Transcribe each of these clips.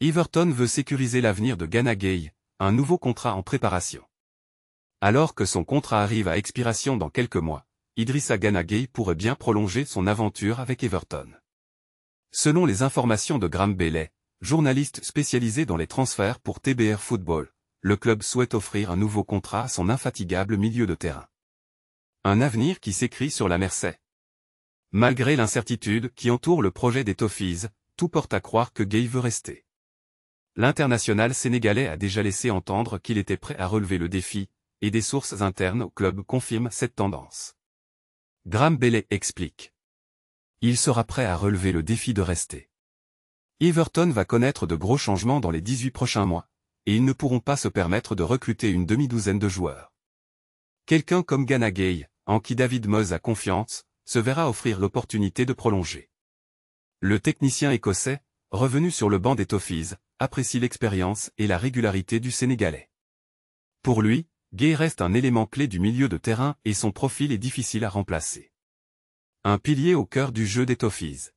Everton veut sécuriser l'avenir de Gana Gueye, un nouveau contrat en préparation. Alors que son contrat arrive à expiration dans quelques mois, Idrissa Gana Gueye pourrait bien prolonger son aventure avec Everton. Selon les informations de Graham Bailey, journaliste spécialisé dans les transferts pour TBR Football, le club souhaite offrir un nouveau contrat à son infatigable milieu de terrain. Un avenir qui s'écrit sur la Mersey. Malgré l'incertitude qui entoure le projet des Toffees, tout porte à croire que Gueye veut rester. L'international sénégalais a déjà laissé entendre qu'il était prêt à relever le défi, et des sources internes au club confirment cette tendance. Graham Bailey explique. Il sera prêt à relever le défi de rester. Everton va connaître de gros changements dans les 18 prochains mois, et ils ne pourront pas se permettre de recruter une demi-douzaine de joueurs. Quelqu'un comme Gana Gueye, en qui David Moyes a confiance, se verra offrir l'opportunité de prolonger. Le technicien écossais, revenu sur le banc des Toffees, apprécie l'expérience et la régularité du Sénégalais. Pour lui, Gueye reste un élément clé du milieu de terrain et son profil est difficile à remplacer. Un pilier au cœur du jeu des Toffees.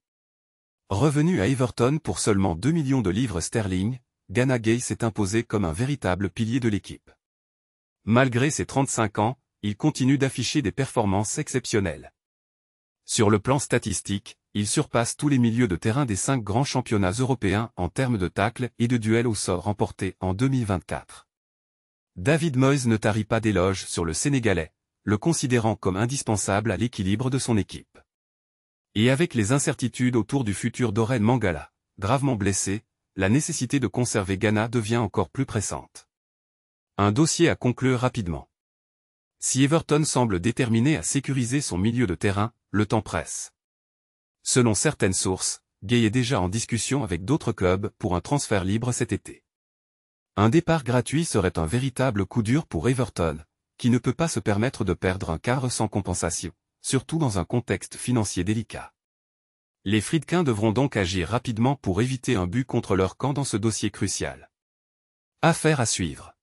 Revenu à Everton pour seulement 2 millions de livres sterling, Gana Gueye s'est imposé comme un véritable pilier de l'équipe. Malgré ses 35 ans, il continue d'afficher des performances exceptionnelles. Sur le plan statistique, il surpasse tous les milieux de terrain des 5 grands championnats européens en termes de tacles et de duels au sort remportés en 2024. David Moyes ne tarit pas d'éloges sur le Sénégalais, le considérant comme indispensable à l'équilibre de son équipe. Et avec les incertitudes autour du futur d'Oren Mangala, gravement blessé, la nécessité de conserver Gana devient encore plus pressante. Un dossier à conclure rapidement. Si Everton semble déterminé à sécuriser son milieu de terrain, le temps presse. Selon certaines sources, Gueye est déjà en discussion avec d'autres clubs pour un transfert libre cet été. Un départ gratuit serait un véritable coup dur pour Everton, qui ne peut pas se permettre de perdre un quart sans compensation, surtout dans un contexte financier délicat. Les Friedkins devront donc agir rapidement pour éviter un but contre leur camp dans ce dossier crucial. Affaire à suivre.